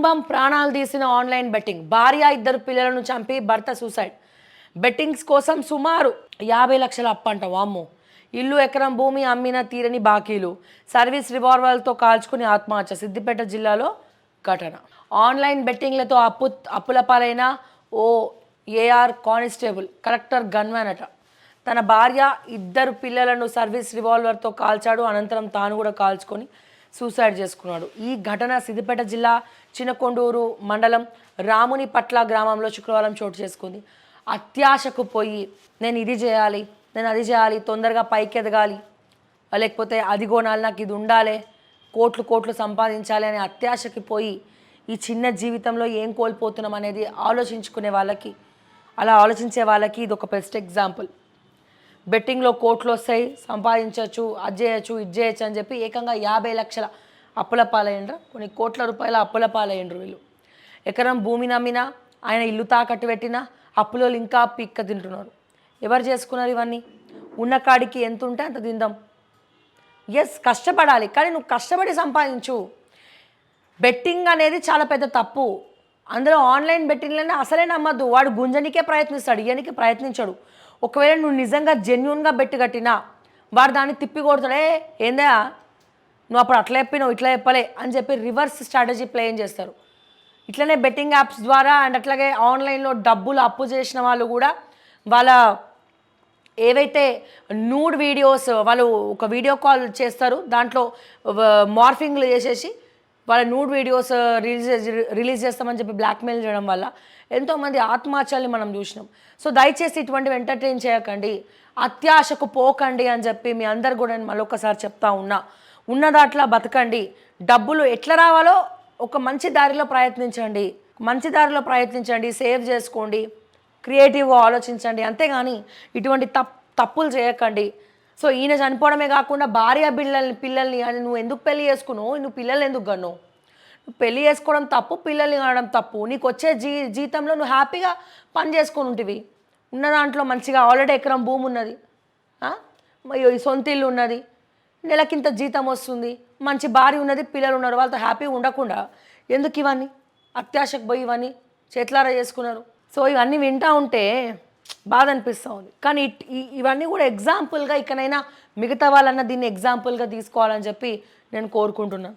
కుటుంబం ప్రాణాలు తీసిన ఆన్లైన్ బెట్టింగ్. భార్య ఇద్దరు పిల్లలను చంపి భర్త సూసైడ్. బెట్టింగ్స్ కోసం సుమారు 50 లక్షల అప్పంట. వామ్మో. ఇల్లు ఎకరం భూమి అమ్మిన తీరని బాకీలు. సర్వీస్ రివాల్వర్లతో కాల్చుకుని ఆత్మహత్య. సిద్దిపేట జిల్లాలో ఘటన. ఆన్లైన్ బెట్టింగ్లతో అప్పుల పాలైన ఓ ఏఆర్ కానిస్టేబుల్ కలెక్టర్ గన్మ్యాన్ అట. తన భార్య ఇద్దరు పిల్లలను సర్వీస్ రివాల్వర్తో కాల్చాడు. అనంతరం తాను కూడా కాల్చుకొని సూసైడ్ చేసుకున్నాడు. ఈ ఘటన సిద్దిపేట జిల్లా చినకొండూరు మండలం రామునిపట్ల గ్రామంలో శుక్రవారం చోటు చేసుకుంది. అత్యాశకు పోయి నేను ఇది చేయాలి, నేను అది చేయాలి, తొందరగా పైకి ఎదగాలి, లేకపోతే అది కొనాలి, నాకు ఇది ఉండాలి, కోట్లు కోట్లు సంపాదించాలి అనే అత్యాశకి పోయి ఈ చిన్న జీవితంలో ఏం కోల్పోతున్నాం అనేది ఆలోచించుకునే వాళ్ళకి, అలా ఆలోచించే వాళ్ళకి ఇది ఒక బెస్ట్ ఎగ్జాంపుల్. బెట్టింగ్లో కోట్లు వస్తాయి, సంపాదించవచ్చు, అది చేయొచ్చు, ఇది చేయొచ్చు అని చెప్పి ఏకంగా 50 లక్షల అప్పుల పాలయ్యండ్రు. కొన్ని కోట్ల రూపాయల అప్పుల పాలయ్యండ్రు వీళ్ళు. ఎకరం భూమి నమ్మినా, ఆయన ఇల్లు తాకట్టు పెట్టినా అప్పులో ఇంకా పిక్క తింటున్నారు. ఎవరు చేసుకున్నారు ఇవన్నీ? ఉన్న కాడికి ఎంత ఉంటే అంత తిందాం. ఎస్, కష్టపడాలి, కానీ నువ్వు కష్టపడి సంపాదించు. బెట్టింగ్ అనేది చాలా పెద్ద తప్పు. అందులో ఆన్లైన్ బెట్టింగ్లనే అసలే నమ్మద్దు. వాడు గుంజనికే ప్రయత్నిస్తాడు, ఇయ్యనికే ప్రయత్నించాడు. ఒకవేళ నువ్వు నిజంగా జెన్యున్గా బెట్టు కట్టినా వాడు దాన్ని తిప్పి కొడతాడే, ఏందా నువ్వు అప్పుడు అట్లా చెప్పినావు ఇట్లా చెప్పలే అని చెప్పి రివర్స్ స్ట్రాటజీ ప్లేన్ చేస్తారు. ఇట్లనే బెట్టింగ్ యాప్స్ ద్వారా అండ్ అట్లాగే ఆన్లైన్లో డబ్బులు అప్పు చేసిన వాళ్ళు కూడా వాళ్ళ ఏవైతే నూడ్ వీడియోస్, వాళ్ళు ఒక వీడియో కాల్ చేస్తారు, దాంట్లో మార్ఫింగ్లు చేసేసి వాళ్ళ నూడ్ వీడియోస్ రిలీజ్ చేస్తామని చెప్పి బ్లాక్మెయిల్ చేయడం వల్ల ఎంతోమంది ఆత్మహత్యల్ని మనం చూసినాం. సో దయచేసి ఇటువంటివి ఎంటర్టైన్ చేయకండి, అత్యాశకు పోకండి అని చెప్పి మీ అందరు కూడా నేను మళ్ళొకసారి చెప్తా ఉన్నా. ఉన్న దాంట్లో బతకండి. డబ్బులు ఎట్లా రావాలో ఒక మంచి దారిలో ప్రయత్నించండి, సేవ్ చేసుకోండి, క్రియేటివ్గా ఆలోచించండి, అంతేగాని ఇటువంటి తప్పులు చేయకండి. సో ఈయన చనిపోవడమే కాకుండా భార్య పిల్లల్ని అని నువ్వు ఎందుకు పెళ్లి చేసుకున్నావు? నువ్వు పిల్లలు ఎందుకు కన్నావు? నువ్వు పెళ్లి చేసుకోవడం తప్పు, పిల్లల్ని కనడం తప్పు. నీకు వచ్చే జీతంలో నువ్వు హ్యాపీగా పని చేసుకొని ఉంటివి. ఉన్న దాంట్లో మంచిగా ఆల్రెడీ ఎకరం భూమి ఉన్నది, సొంత ఇల్లు ఉన్నది, నెలకింత జీతం వస్తుంది, మంచి భార్య ఉన్నది, పిల్లలు ఉన్నారు, వాళ్ళతో హ్యాపీగా ఉండకుండా ఎందుకు ఇవన్నీ అత్యాశకు పోయి ఇవన్నీ చేతులారా చేసుకున్నారు? సో ఇవన్నీ వింటూ ఉంటే బాధ అనిపిస్తూ ఉంది. కానీ ఇవన్నీ కూడా ఎగ్జాంపుల్గా ఇకనైనా మిగతా వాళ్ళన్న దీన్ని ఎగ్జాంపుల్గా తీసుకోవాలని చెప్పి నేను కోరుకుంటున్నాను.